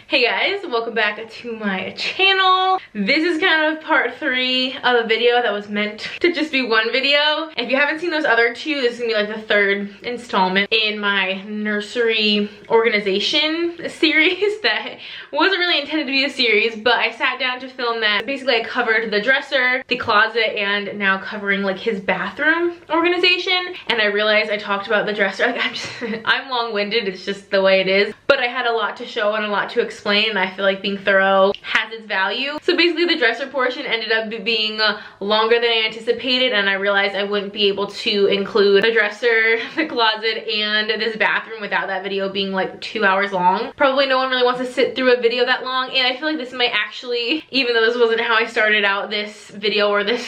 Hey guys, welcome back to my channel. This is kind of part 3 of a video that was meant to just be one video. If you haven't seen those other two, this is gonna be like the 3rd installment in my nursery organization series that wasn't really intended to be a series, but I sat down to film that. Basically, I covered the dresser, the closet, and now covering like his bathroom organization. And I realized I talked about the dresser, like I'm long-winded, it's just the way it is. But I had a lot to show and a lot to explain, and I feel like being thorough has its value. So basically the dresser portion ended up being longer than I anticipated, and I realized I wouldn't be able to include the dresser, the closet, and this bathroom without that video being like 2 hours long. Probably no one really wants to sit through a video that long, and I feel like this might actually, even though this wasn't how I started out this video or this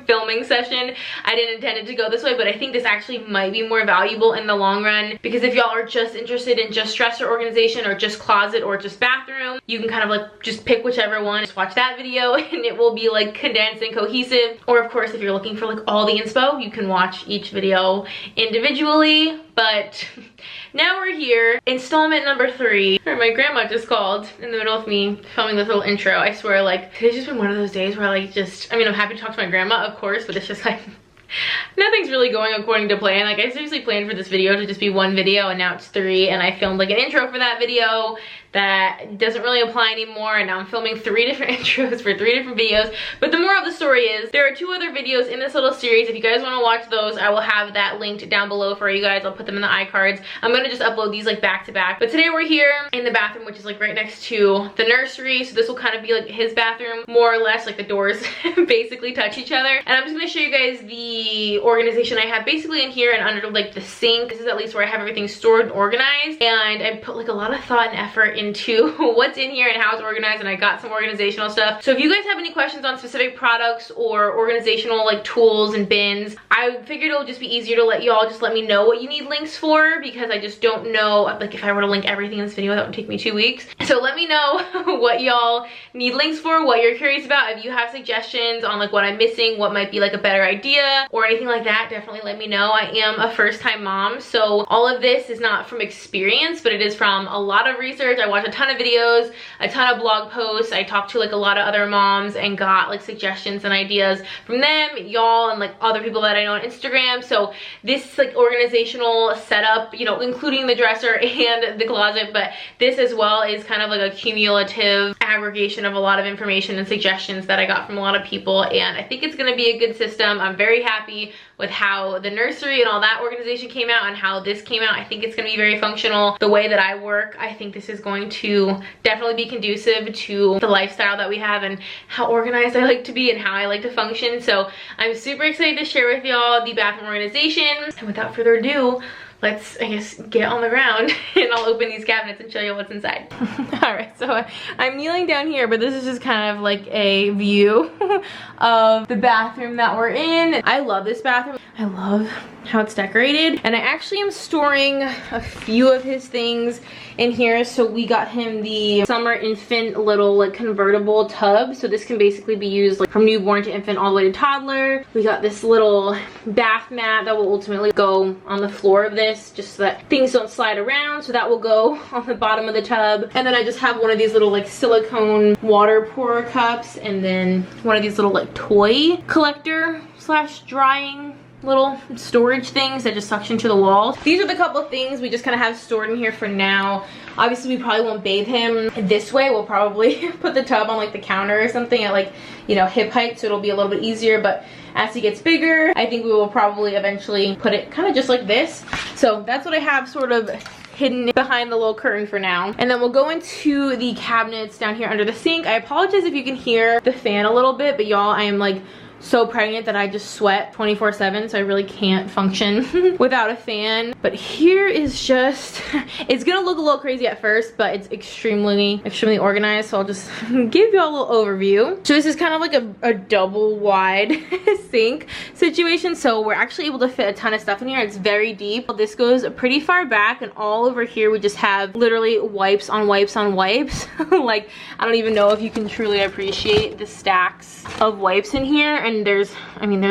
filming session, I didn't intend it to go this way, but I think this actually might be more valuable in the long run, because if y'all are just interested in just dresser organization or just closet or just bathroom, you can kind of like just pick whichever one, just watch that video and it will be like condensed and cohesive. Or of course, if you're looking for like all the inspo, you can watch each video individually. But now we're here, installment number 3. My grandma just called in the middle of me filming this little intro. I swear, like, it's just been one of those days where like just, I mean, I'm happy to talk to my grandma, of course, but it's just like nothing's really going according to plan. Like, I seriously planned for this video to just be one video, and now it's 3, and I filmed like an intro for that video that doesn't really apply anymore, and now I'm filming 3 different intros for 3 different videos. But the moral of the story is there are 2 other videos in this little series. If you guys want to watch those, I will have that linked down below for you guys. I'll put them in the iCards. I'm gonna just upload these like back to back. But today we're here in the bathroom, which is like right next to the nursery, so this will kind of be like his bathroom, more or less. Like the doors basically touch each other. And I'm just gonna show you guys the organization I have basically in here and under like the sink. This is at least where I have everything stored and organized, and I put like a lot of thought and effort into what's in here and how it's organized, and I got some organizational stuff. So if you guys have any questions on specific products or organizational like tools and bins, I figured it would just be easier to let y'all just let me know what you need links for, because I just don't know, like if I were to link everything in this video, that would take me 2 weeks. So let me know what y'all need links for, what you're curious about. If you have suggestions on like what I'm missing, what might be like a better idea or anything like that, definitely let me know. I am a first-time mom, so all of this is not from experience, but it is from a lot of research. I watched a ton of videos, a ton of blog posts. I talked to like a lot of other moms and got like suggestions and ideas from them, y'all, and like other people that I know on Instagram. So this like organizational setup, you know, including the dresser and the closet, but this as well is kind of like a cumulative aggregation of a lot of information and suggestions that I got from a lot of people, and I think it's gonna be a good system. I'm very happy with how the nursery and all that organization came out and how this came out. I think it's gonna be very functional. The way that I work, I think this is going to definitely be conducive to the lifestyle that we have and how organized I like to be and how I like to function. So I'm super excited to share with y'all the bathroom organization. And without further ado, let's, I guess, get on the ground and I'll open these cabinets and show you what's inside. Alright, so I'm kneeling down here, but this is just kind of like a view of the bathroom that we're in. I love this bathroom. I love how it's decorated, and I actually am storing a few of his things in here. So we got him the summer infant little like convertible tub, so this can basically be used like from newborn to infant all the way to toddler. We got this little bath mat that will ultimately go on the floor of this just so that things don't slide around, so that will go on the bottom of the tub. And then I just have one of these little like silicone water pourer cups, and then one of these little like toy collector slash drying little storage things that just suction to the wall. These are the couple of things we just kind of have stored in here for now. Obviously we probably won't bathe him this way. We'll probably put the tub on like the counter or something at like, you know, hip height, so it'll be a little bit easier. But as he gets bigger, I think we will probably eventually put it kind of just like this. So that's what I have sort of hidden behind the little curtain for now. And then we'll go into the cabinets down here under the sink. I apologize if you can hear the fan a little bit, but y'all, I am like so pregnant that I just sweat 24/7, so I really can't function without a fan. But here is just, it's gonna look a little crazy at first, but it's extremely organized, so I'll just give you a little overview. So this is kind of like a double wide sink situation, so we're actually able to fit a ton of stuff in here. It's very deep. This goes pretty far back, and all over here we just have literally wipes on wipes on wipes. Like, I don't even know if you can truly appreciate the stacks of wipes in here. and there's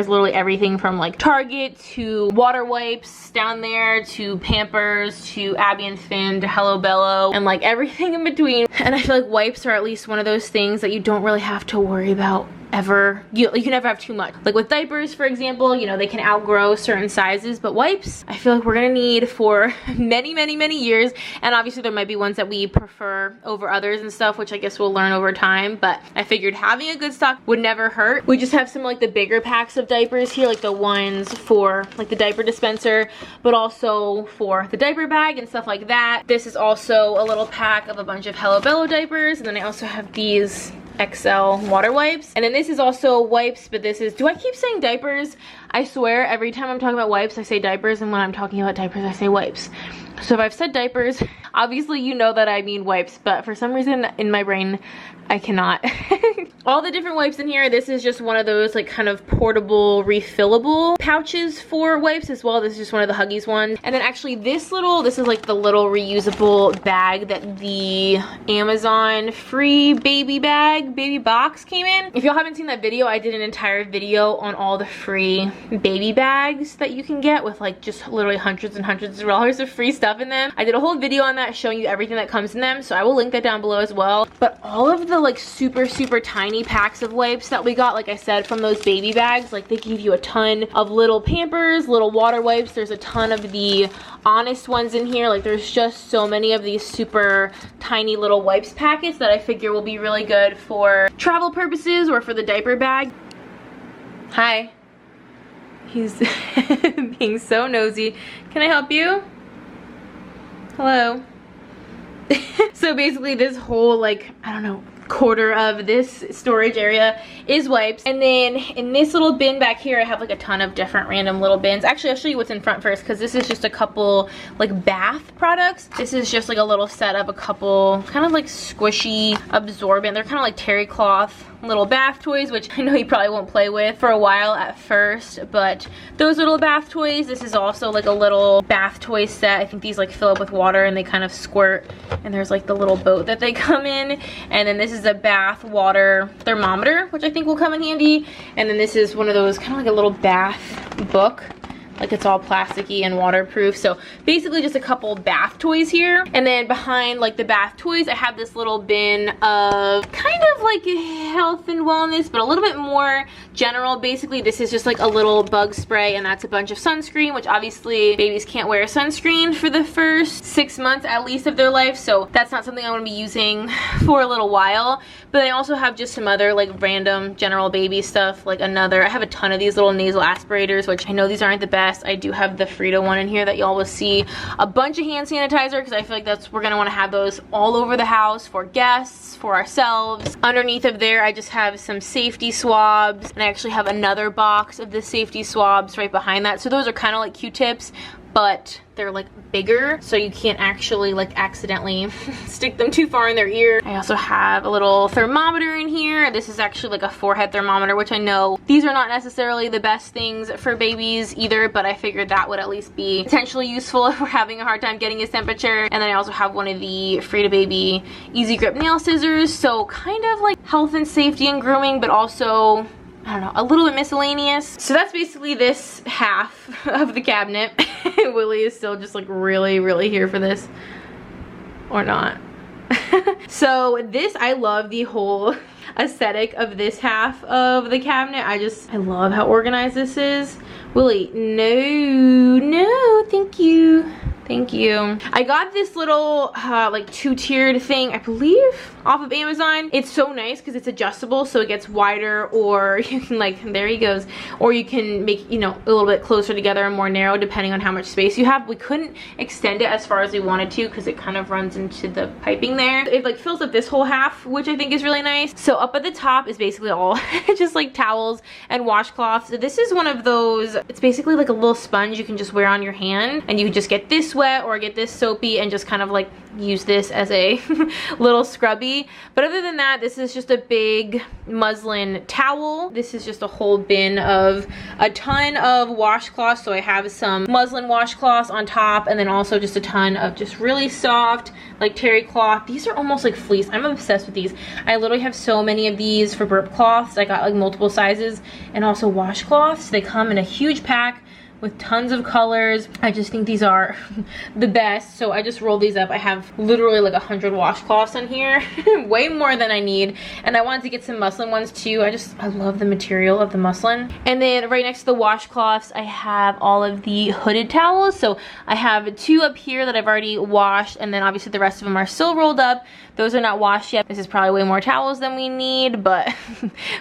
literally everything from like Target to water wipes down there to Pampers to Abby and Finn to Hello Bello and like everything in between. And I feel like wipes are at least one of those things that you don't really have to worry about ever. You can never have too much. Like with diapers, for example, you know, they can outgrow certain sizes, but wipes, I feel like we're gonna need for many years. And obviously there might be ones that we prefer over others and stuff, which I guess we'll learn over time, but I figured having a good stock would never hurt. We just have some like the bigger packs of diapers here, like the ones for like the diaper dispenser, but also for the diaper bag and stuff like that. This is also a little pack of a bunch of Hello Bello diapers, and then I also have these XL water wipes. And then this is also wipes, but this is, do I keep saying diapers? I swear every time I'm talking about wipes I say diapers, and when I'm talking about diapers I say wipes. So if I've said diapers, obviously you know that I mean wipes, but for some reason in my brain I cannot. All the different wipes in here, this is just one of those like kind of portable refillable pouches for wipes as well. This is just one of the Huggies ones. And then actually this is like the little reusable bag that the Amazon free baby box came in. If y'all haven't seen that video, I did an entire video on all the free baby bags that you can get with like just literally hundreds and hundreds of dollars of free stuff in them. I did a whole video on that showing you everything that comes in them, so I will link that down below as well. But all of the like super tiny packs of wipes that we got, like I said, from those baby bags, like they give you a ton of little Pampers, little water wipes. There's a ton of the Honest ones in here. Like there's just so many of these super tiny little wipes packets that I figure will be really good for travel purposes or for the diaper bag. Hi. He's being so nosy. Can I help you? Hello. So basically this whole, like, I don't know, quarter of this storage area is wipes. And then in this little bin back here I have like a ton of different random little bins. Actually, I'll show you what's in front first, because this is just a couple like bath products. This is just like a little set of a couple kind of like squishy absorbent, they're kind of like terry cloth little bath toys, which I know you probably won't play with for a while at first, but those little bath toys. This is also like a little bath toy set. I think these like fill up with water and they kind of squirt, and there's like the little boat that they come in. And then this is a bath water thermometer, which I think will come in handy. And then this is one of those kind of like a little bath book, like it's all plasticky and waterproof. So basically just a couple bath toys here. And then behind like the bath toys, I have this little bin of kind of like health and wellness, but a little bit more general. Basically this is just like a little bug spray, and that's a bunch of sunscreen, which obviously babies can't wear sunscreen for the first 6 months at least of their life, so that's not something I'm going to be using for a little while. But I also have just some other like random general baby stuff, like I have a ton of these little nasal aspirators, which I know these aren't the best. I do have the Frito one in here that y'all will see. A bunch of hand sanitizer, because I feel like we're gonna want to have those all over the house for guests, for ourselves. Underneath of there I just have some safety swabs, and I actually have another box of the safety swabs right behind that. So those are kind of like Q-tips, but they're like bigger, so you can't actually like accidentally stick them too far in their ear. I also have a little thermometer in here. This is actually like a forehead thermometer, which I know these are not necessarily the best things for babies either, but I figured that would at least be potentially useful if we're having a hard time getting his temperature. And then I also have one of the Frida Baby Easy Grip nail scissors, so kind of like health and safety and grooming, but also, I don't know, a little bit miscellaneous. So that's basically this half of the cabinet. Willie is still just like really here for this, or not. So this, I love the whole aesthetic of this half of the cabinet. I love how organized this is. Willie, no, thank you. Thank you. I got this little like two-tiered thing, I believe, off of Amazon. It's so nice because it's adjustable, so it gets wider, or you can like, there he goes, or you can make, you know, a little bit closer together and more narrow depending on how much space you have. We couldn't extend it as far as we wanted to because it kind of runs into the piping there. It like fills up this whole half, which I think is really nice. So up at the top is basically all just like towels and washcloths. So this is one of those, it's basically like a little sponge you can just wear on your hand, and you can just get this this wet or get this soapy and just kind of like use this as a little scrubby. But other than that, this is just a big muslin towel. This is just a whole bin of a ton of washcloths. So I have some muslin washcloths on top, and then also just a ton of just really soft like terry cloth. These are almost like fleece. I'm obsessed with these. I literally have so many of these for burp cloths. I got like multiple sizes, and also washcloths. They come in a huge pack with tons of colors. I just think these are the best. So I just rolled these up. I have literally like 100 washcloths in here, way more than I need. And I wanted to get some muslin ones too. I love the material of the muslin. And then right next to the washcloths, I have all of the hooded towels. So I have 2 up here that I've already washed, and then obviously the rest of them are still rolled up. Those are not washed yet. This is probably way more towels than we need, but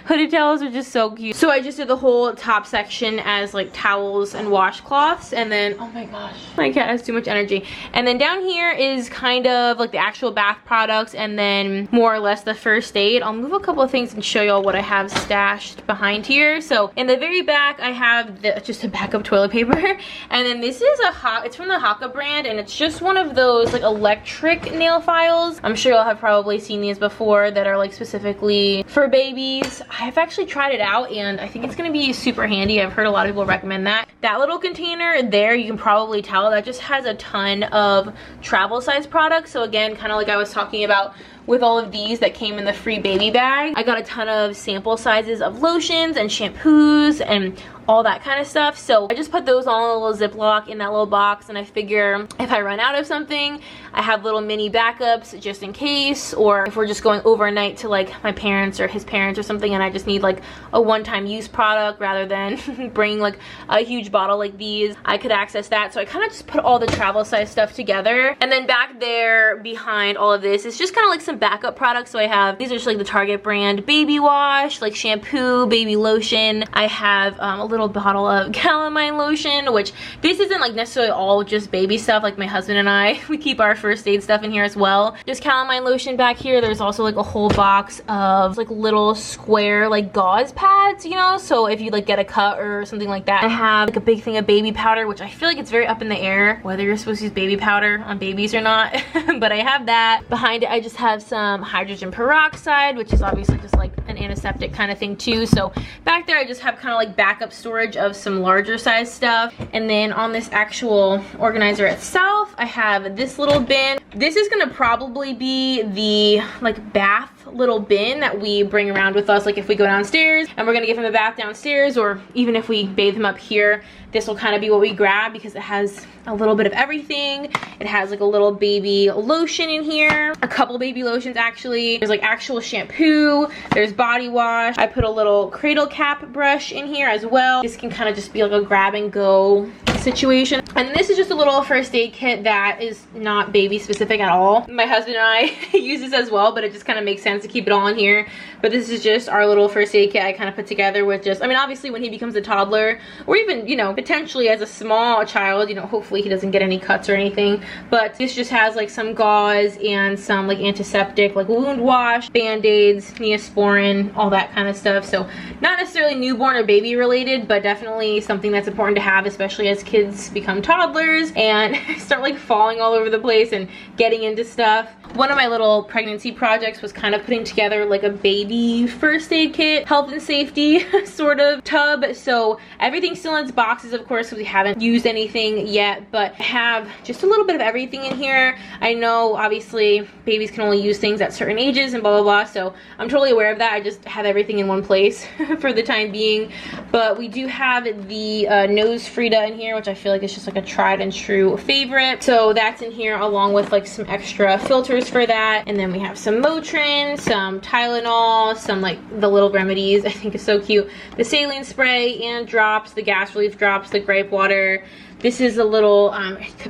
hooded towels are just so cute. So I just did the whole top section as like towels and washcloths, and then, oh my gosh, my cat has too much energy. And then down here is kind of like the actual bath products, and then more or less the first aid. I'll move a couple of things and show y'all what I have stashed behind here. So in the very back, I have just a backup toilet paper, and then this is it's from the Xoxo brand, and it's just one of those like electric nail files. I'm sure y'all have probably seen these before that are like specifically for babies. I've actually tried it out, and I think it's gonna be super handy. I've heard a lot of people recommend that. That little container there, you can probably tell that just has a ton of travel size products. So again, kind of like I was talking about with all of these that came in the free baby bag, I got a ton of sample sizes of lotions and shampoos and all that kind of stuff. So I just put those all in a little Ziploc in that little box, and I figure if I run out of something, I have little mini backups just in case, or if we're just going overnight to like my parents or his parents or something, and I just need like a one-time use product rather than bringing like a huge bottle like these, I could access that. So I kind of just put all the travel size stuff together. And then back there behind all of this is just kind of like some backup products. So I have, these are just like the Target brand baby wash, like shampoo, baby lotion. I have a little bottle of calamine lotion, which this isn't like necessarily all just baby stuff. Like my husband and I, we keep our first aid stuff in here as well. Just calamine lotion back here. There's also like a whole box of like little square like gauze pads, you know, so if you like get a cut or something like that. I have like a big thing of baby powder, which I feel like it's very up in the air whether you're supposed to use baby powder on babies or not. But I have that. Behind it, I just have some hydrogen peroxide, which is obviously just like an antiseptic kind of thing too. So back there, I just have kind of like backup storage of some larger size stuff. And then on this actual organizer itself, I have this little bin. This is gonna probably be the like bath little bin that we bring around with us, like if we go downstairs and we're gonna give him a bath downstairs, or even if we bathe him up here, this will kind of be what we grab because it has a little bit of everything. It has like a little baby lotion in here, a couple baby lotions actually. There's like actual shampoo, there's body wash. I put a little cradle cap brush in here as well. This can kind of just be like a grab and go situation. And this is just a little first aid kit that is not baby specific at all. My husband and I use this as well, but it just kind of makes sense to keep it all in here. But this is just our little first aid kit I kind of put together with just, I mean, obviously when he becomes a toddler, or even, you know, potentially as a small child, you know, hopefully he doesn't get any cuts or anything. But this just has like some gauze and some like antiseptic, like wound wash, band-aids, Neosporin, all that kind of stuff. So not necessarily newborn or baby related, but definitely something that's important to have, especially as kids become toddlers and start like falling all over the place and getting into stuff. One of my little pregnancy projects was kind of putting together like a baby first aid kit, health and safety sort of tub. So everything's still in its boxes, of course, because we haven't used anything yet, but I have just a little bit of everything in here. I know obviously babies can only use things at certain ages and blah blah blah, so I'm totally aware of that. I just have everything in one place for the time being. But we do have the nose Frida in here, which I feel like is just like a tried and true favorite. So that's in here along with like some extra filters for that. And then we have some Motrin, some Tylenol, some like the little remedies I think is so cute, the saline spray and drops, the gas relief drops, the grape water. This is a little,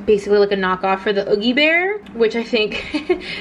basically like a knockoff for the Oogie Bear, which I think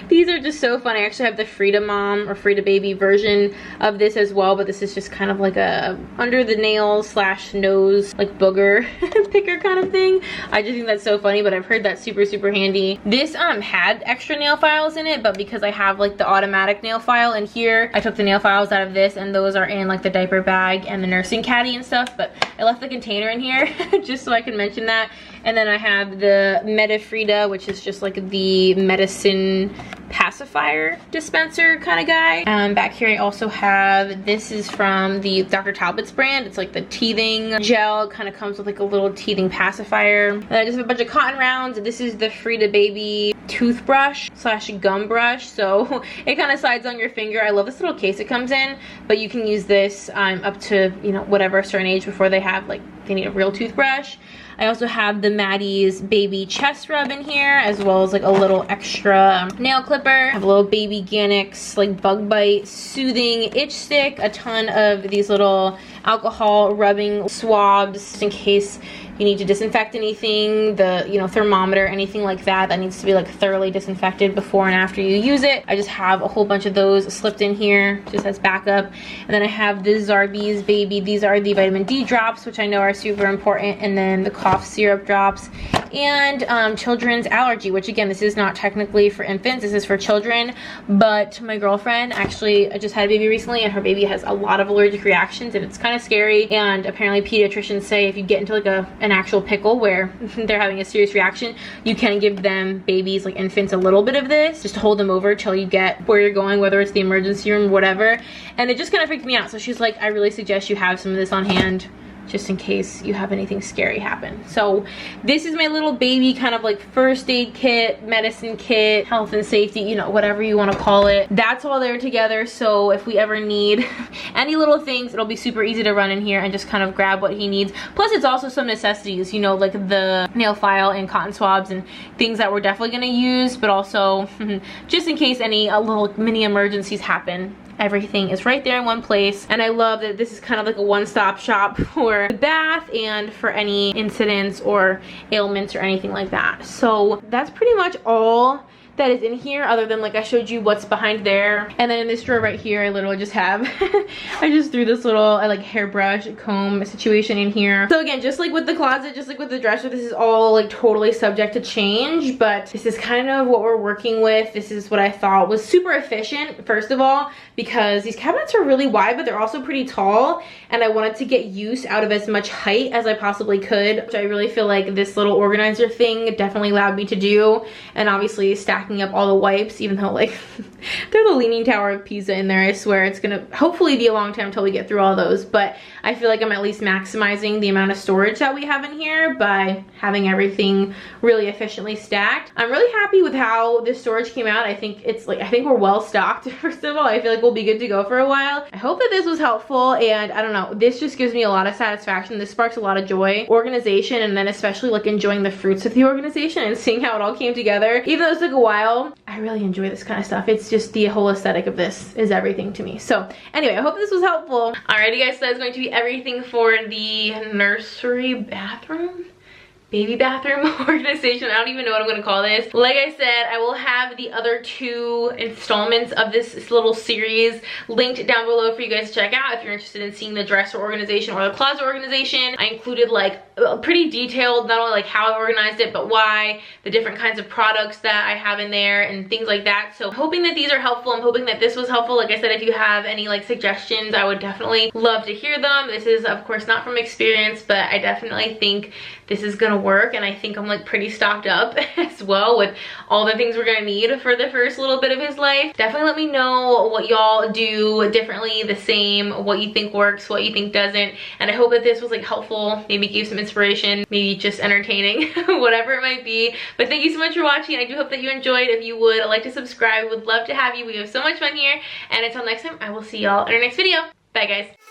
these are just so fun. I actually have the Frida Mom or Frida Baby version of this as well, but this is just kind of like a under the nails slash nose like booger picker kind of thing. I just think that's so funny, but I've heard that's super super handy. This had extra nail files in it, but because I have like the automatic nail file in here, I took the nail files out of this, and those are in like the diaper bag and the nursing caddy and stuff. But I left the container in here just so I can mention that. that. And then I have the Metafrida, which is just like the medicine pacifier dispenser kind of guy. Back here I also have, this is from the Dr. Talbot's brand. It's like the teething gel, kind of comes with like a little teething pacifier. And I just have a bunch of cotton rounds. This is the Frida Baby toothbrush slash gum brush, so it kind of slides on your finger. I love this little case it comes in, but you can use this up to, you know, whatever certain age before they have like, they need a real toothbrush. I also have the Maddie's baby chest rub in here, as well as like a little extra nail clipper. I have a little baby Ganix like bug bite soothing itch stick, a ton of these little alcohol rubbing swabs in case you need to disinfect anything, the, you know, thermometer, anything like that that needs to be like thoroughly disinfected before and after you use it. I just have a whole bunch of those slipped in here just as backup. And then I have the Zarbee's baby. These are the vitamin D drops, which I know are super important, and then the cough syrup drops, and children's allergy, which again, this is not technically for infants, this is for children, but my girlfriend actually just had a baby recently, and her baby has a lot of allergic reactions, and it's kind of scary. And apparently pediatricians say if you get into like an actual pickle where they're having a serious reaction, you can give them, babies, like infants, a little bit of this just to hold them over till you get where you're going, whether it's the emergency room or whatever. And it just kind of freaked me out, so she's like, I really suggest you have some of this on hand just in case you have anything scary happen. So this is my little baby kind of like first aid kit, medicine kit, health and safety, you know, whatever you want to call it. That's all there together, so if we ever need any little things, it'll be super easy to run in here and just kind of grab what he needs. Plus it's also some necessities, you know, like the nail file and cotton swabs and things that we're definitely going to use, but also just in case any little mini emergencies happen. Everything is right there in one place, and I love that this is kind of like a one-stop shop for the bath and for any incidents or ailments or anything like that. So that's pretty much all that is in here, other than like I showed you what's behind there. And then in this drawer right here, I literally just have I just threw this little like hairbrush comb situation in here. So again, just like with the closet, just like with the dresser, this is all like totally subject to change, but this is kind of what we're working with. This is what I thought was super efficient, first of all, because these cabinets are really wide, but they're also pretty tall, and I wanted to get use out of as much height as I possibly could, which I really feel like this little organizer thing definitely allowed me to do. And obviously stacking up all the wipes, even though like they're the Leaning Tower of Pisa in there. I swear it's gonna hopefully be a long time until we get through all those, but I feel like I'm at least maximizing the amount of storage that we have in here by having everything really efficiently stacked. I'm really happy with how this storage came out. I think it's like, I think we're well stocked. First of all, I feel like we'll be good to go for a while. I hope that this was helpful, and I don't know, this just gives me a lot of satisfaction. This sparks a lot of joy, organization, and then especially like enjoying the fruits of the organization and seeing how it all came together. Even though it took a while, I really enjoy this kind of stuff. It's just the whole aesthetic of this is everything to me. So anyway, I hope this was helpful. Alrighty guys, so that's going to be everything for the nursery bathroom, baby bathroom organization. I don't even know what I'm going to call this. Like I said, I will have the other 2 installments of this little series linked down below for you guys to check out if you're interested in seeing the dresser organization or the closet organization. I included like pretty detailed, not only like how I organized it, but why, the different kinds of products that I have in there and things like that. So hoping that these are helpful. I'm hoping that this was helpful. Like I said, if you have any like suggestions, I would definitely love to hear them. This is of course not from experience, but I definitely think this is gonna work, and I think I'm like pretty stocked up as well with all the things we're gonna need for the first little bit of his life. Definitely let me know what y'all do differently, the same, what you think works, what you think doesn't, and I hope that this was like helpful, maybe gave some inspiration, maybe just entertaining, whatever it might be. But thank you so much for watching. I do hope that you enjoyed. If you would like to subscribe, would love to have you. We have so much fun here, and until next time, I will see y'all in our next video. Bye guys.